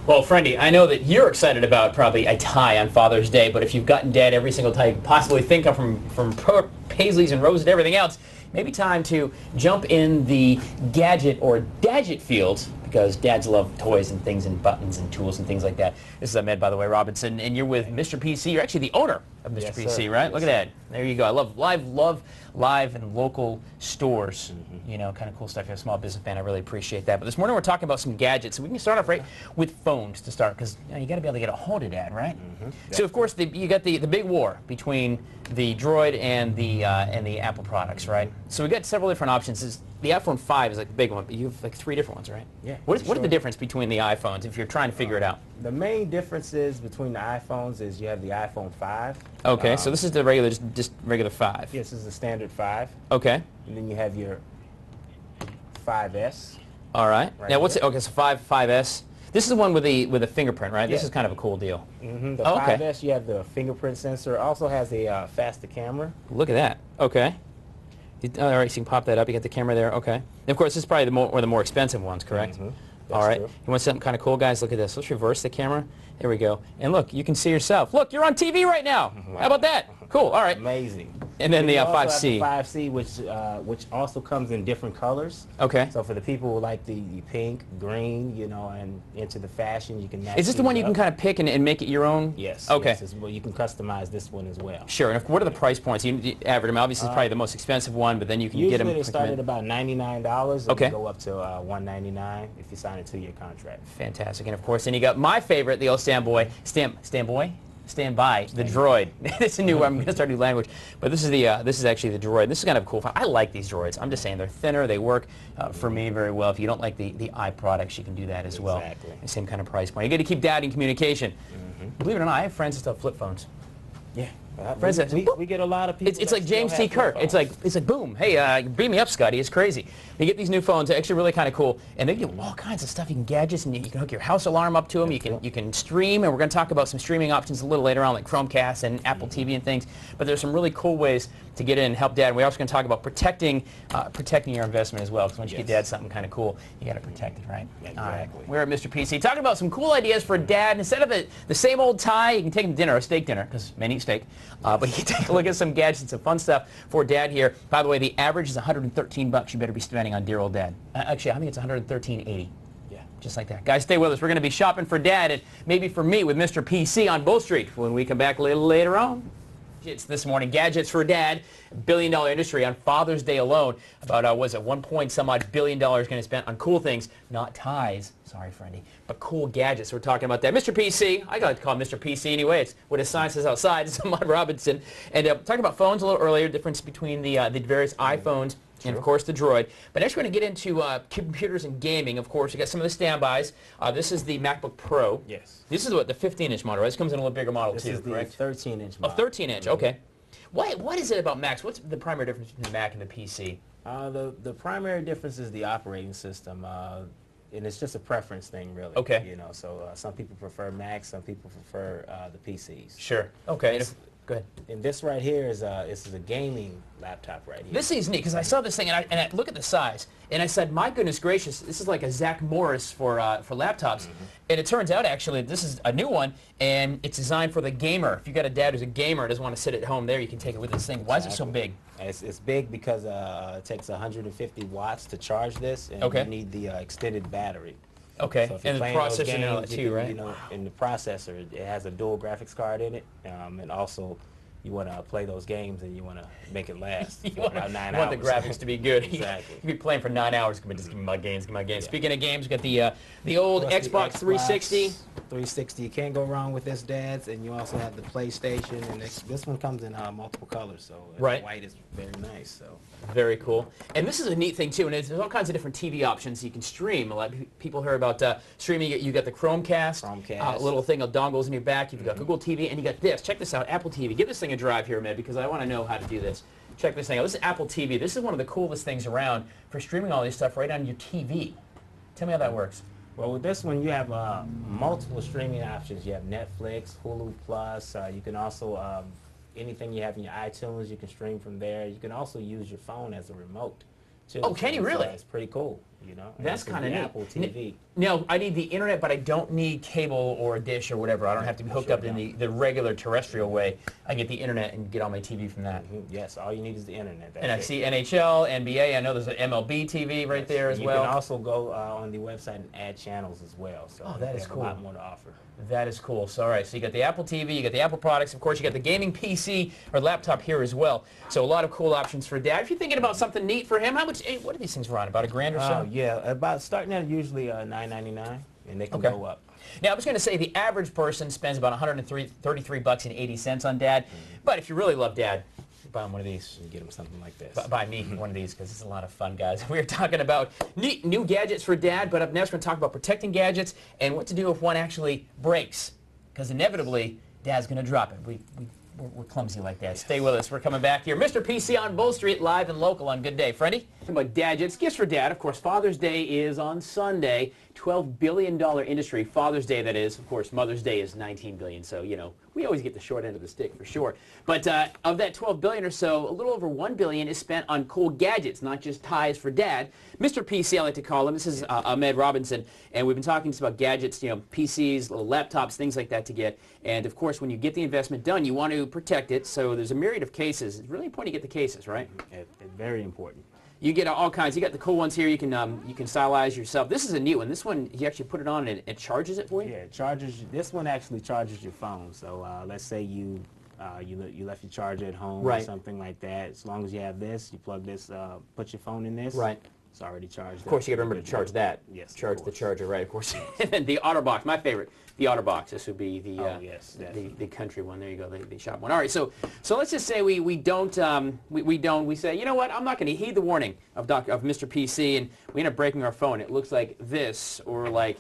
Well, Friendy, I know that you're excited about probably a tie on Father's Day, but if you've gotten Dad every single tie you could possibly think of from Paisleys and Roses and everything else, maybe time to jump in the gadget or dadget field, because dads love toys and things and buttons and tools and things like that. This is Ahmed, by the way, Robinson, and you're with Mr. PC. You're actually the owner of Mr. Yes, PC, sir. right? Yes, Look at that. There you go. I love live and local stores. You know, kind of cool stuff. You're a small business man. I really appreciate that. But this morning we're talking about some gadgets. So we can start off right with phones to start, because you got to be able to get a hold of Dad, right? So of course you got the big war between the Droid and the Apple products, right? So we got several different options. The iPhone 5 is like the big one, but you have like 3 different ones, right? Yeah. What is the difference between the iPhones if you're trying to figure it out? The main differences between the iPhones is you have the iPhone 5. Okay, so this is the regular, just regular 5. Yes, this is the standard 5. Okay. And then you have your 5S. All right. Right Now what's here. it? Okay, so 5S. This is the one with the fingerprint, right? This Yeah. is kind of a cool deal. The Oh, okay. 5S, you have the fingerprint sensor. Also has a faster camera. Look at that. Okay. All right, so you can pop that up. You got the camera there. Okay. And of course, this is probably one of the more expensive ones, correct? That's All right. true. You want something kind of cool, guys? Look at this. Let's reverse the camera. There we go. And look, you can see yourself. Look, you're on TV right now. How about that? Cool. All right. Amazing. And then the you also have 5C. the 5C, which also comes in different colors. Okay. So for the people who like the pink, green, you know, and into the fashion, you can match Is this the these one you can up. kind of pick and make it your own? Yes. Okay. Yes, well, you can customize this one as well. Sure. And what are the price points? You average them. Obviously, it's probably the most expensive one, but then you can get them. Usually they start at about $99 and Okay. go up to $199 if you sign a 2-year contract. Fantastic. And of course, then you got my favorite, the old stand by, the Droid. It's a new. I'm going to start a new language, but this is actually the Droid. This is kind of a cool. I like these Droids. I'm just saying they're thinner. They work for me very well. If you don't like the eye products, you can do that as well. Exactly. The same kind of price point. You got to keep Dad in communication. Believe it or not, I have friends that still have flip phones. Yeah. Friends that- We get a lot of people. It's that like still James have T. flip Kirk. phones. It's like boom. Hey, beam me up, Scotty. It's crazy. You get these new phones. They're actually really kind of cool, and they do all kinds of stuff. You can gadgets, and you can hook your house alarm up to them. You can stream, and we're going to talk about some streaming options a little later on, like Chromecast and Apple TV and things. But there's some really cool ways to get in and help Dad. And we're also going to talk about protecting your investment as well. Because once you get Dad something kind of cool, you got to protect it, right? Exactly. All right. We're at Mr. PC talking about some cool ideas for Dad. Instead of the same old tie, you can take him to dinner, a steak dinner, because men eat steak. But you can take a look at some gadgets and some fun stuff for Dad here. By the way, the average is $113 you better be spending on dear old Dad. Actually, I think it's $113.80. Yeah. Just like that. Guys, stay with us. We're going to be shopping for Dad and maybe for me with Mr. PC on Bull Street when we come back a little later on. It's this morning, gadgets for Dad, billion-dollar industry on Father's Day alone. About, was it $1 billion going to spend on cool things, not ties, sorry, Friendy, but cool gadgets. We're talking about that. Mr. PC, I got to call him Mr. PC anyway. It's what his sign says outside. It's Ahmad Robinson. And talking about phones a little earlier, difference between the various iPhones and, of course, the Droid. But next we're going to get into computers and gaming. Of course, you got some of the standbys. This is the MacBook Pro. Yes. This is what, the 15-inch model, right? This comes in a little bigger model, This too, is the correct? 13-inch Oh, model. 13-inch, okay. What is it about Macs? What's the primary difference between the Mac and the PC? The primary difference is the operating system, and it's just a preference thing, really. Okay. You know, so some people prefer Macs, some people prefer the PCs. Sure. Okay. Go ahead. And this right here is this is a gaming laptop right here. This thing's neat because I saw this thing and I look at the size and I said, my goodness gracious, this is like a Zach Morris for laptops. And it turns out actually this is a new one and it's designed for the gamer. If you got a dad who's a gamer and doesn't want to sit at home there, you can take it with this thing. Why is it so big? It's big because it takes 150 watts to charge this, and you need the extended battery. Okay, So if you're and the playing those processor and all that games, too, you can, right? You know, in the processor, it has a dual graphics card in it, and also you want to play those games and you want to make it last for about 9 hours. You want the graphics to be good. Exactly. You be playing for 9 hours. Just give me my games. Give me my games. Speaking of games, we got the old Plus the Xbox 360. 360. You can't go wrong with this, dads. And you also have the PlayStation, and this one comes in multiple colors, so white is very nice. So very cool. And this is a neat thing too. And there's all kinds of different TV options you can stream. A lot of people hear about streaming. You got the Chromecast, little thing of dongles in your back. You've got Google TV, and you got this. Check this out, Apple TV. Give this thing a drive here, Med, because I want to know how to do this. Check this thing out. This is Apple TV. This is one of the coolest things around for streaming all this stuff right on your TV. Tell me how that works. Well, with this one, you have multiple streaming options. You have Netflix, Hulu Plus. You can also, anything you have in your iTunes, you can stream from there. You can also use your phone as a remote, too. Oh, can you really? It's pretty cool. You know, and That's this is kind of the neat. Apple TV. Now, I need the internet, but I don't need cable or a dish or whatever. I don't have to be hooked up in the regular terrestrial way. I get the internet and get all my TV from that. Yes, all you need is the internet. That's And I it. see NHL, NBA. I know there's an MLB TV right there as You well. can also go on the website and add channels as well. So Oh, that they is have cool. a lot more to offer. That is cool. So, all right, so you got the Apple TV, you got the Apple products, of course, you got the gaming PC or laptop here as well. So a lot of cool options for Dad. If you're thinking about something neat for him, how much, what are these things run? About $1,000 or so? Yeah, about starting at usually $9.99, and they can go up. Now, I was going to say the average person spends about $133.80 on Dad, but if you really love Dad, buy him one of these. You get them something like this. Buy me one of these because it's a lot of fun, guys. We're talking about neat new gadgets for Dad, but up next we're going to talk about protecting gadgets and what to do if one actually breaks, because inevitably Dad's going to drop it. We're clumsy like that. Stay with us. We're coming back here. Mr. PC on Bull Street, live and local on Good Day. Freddie? Talking about gadgets, gifts for Dad. Of course, Father's Day is on Sunday. $12 billion industry. Father's Day, that is. Of course, Mother's Day is $19 billion. So, you know, we always get the short end of the stick for sure. But of that $12 billion or so, a little over $1 billion is spent on cool gadgets, not just ties for Dad. Mr. PC, I like to call him. This is Ahmed Robinson, and we've been talking just about gadgets, you know, PCs, little laptops, things like that to get. And of course, when you get the investment done, you want to protect it. So there's a myriad of cases. It's really important to get the cases, right? Very important. You get all kinds. You got the cool ones here. You can stylize yourself. This is a neat one. This one, you actually put it on and it charges it for you? Yeah, it charges. This one actually charges your phone. So let's say you left your charger at home or something like that. As long as you have this, you plug this, put your phone in this. Right. It's already charged. Of course, you got to remember to charge that. Yes. Charge the charger, right? Of course. And then the OtterBox, my favorite. The OtterBox. This would be the the country one. There you go. The shop one. All right. So let's just say we say, you know what? I'm not going to heed the warning of Mr. PC, and we end up breaking our phone. It looks like this, or like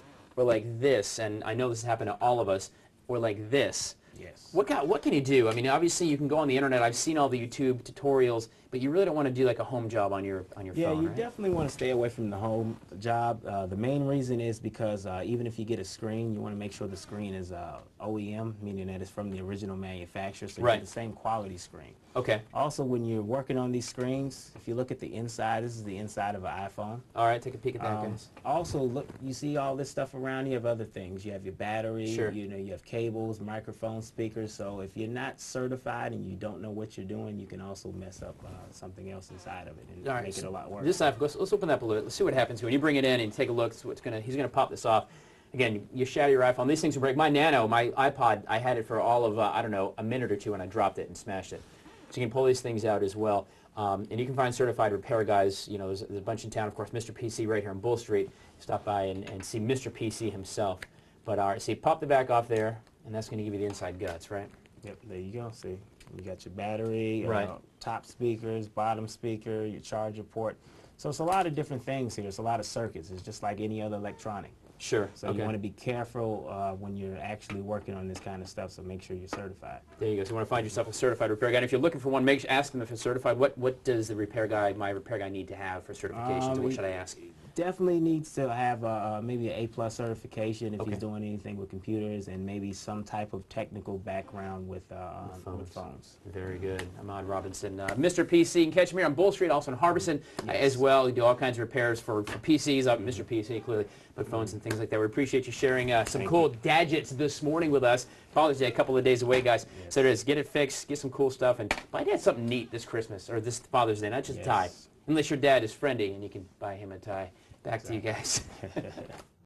this, and I know this has happened to all of us, or like this. Yes. What can you do? I mean, obviously you can go on the internet. I've seen all the YouTube tutorials, but you really don't want to do like a home job on your phone. Yeah, you right? definitely want to stay away from the home job. The main reason is because even if you get a screen, you want to make sure the screen is OEM, meaning that it's from the original manufacturer, so you get the same quality screen. Okay. Also, when you're working on these screens, if you look at the inside, this is the inside of an iPhone. All right, take a peek at that, guys. Also, look, you see all this stuff around. You have other things. You have your battery. Sure. You know, you have cables, microphones, speakers. So if you're not certified and you don't know what you're doing, you can also mess up something else inside of it and make it a lot worse. Let's open that up a little bit. Let's see what happens when you bring it in and take a look. So he's gonna pop this off. Again, you shatter your iPhone. These things will break. My Nano, my iPod, I had it for all of I don't know, a minute or two, and I dropped it and smashed it. So you can pull these things out as well. And you can find certified repair guys. You know, there's a bunch in town. Of course, Mr. PC right here on Bull Street. Stop by and see Mr. PC himself. But all right, see, pop the back off there, and that's going to give you the inside guts, right? Yep, there you go. See, you got your battery, top speakers, bottom speaker, your charger port. So it's a lot of different things here. It's a lot of circuits. It's just like any other electronic. Sure. So you want to be careful when you're actually working on this kind of stuff, so make sure you're certified. There you go. So you want to find yourself a certified repair guy. And if you're looking for one, ask them if it's certified. What does the repair guy, my repair guy, need to have for certifications? What should I ask? Definitely needs to have maybe an A+ certification if he's doing anything with computers, and maybe some type of technical background with phones. Very good. Ahmad Robinson. Mr. PC, you can catch him here on Bull Street, also in Harbison as well. We do all kinds of repairs for PCs, Mr. PC clearly, but phones and things like that. We appreciate you sharing some cool gadgets this morning with us. Father's Day, a couple of days away, guys. So it is. Get it fixed, get some cool stuff, and buy Dad something neat this Christmas, or this Father's Day, not just a tie. Unless your dad is friendly and you can buy him a tie. Back to you guys.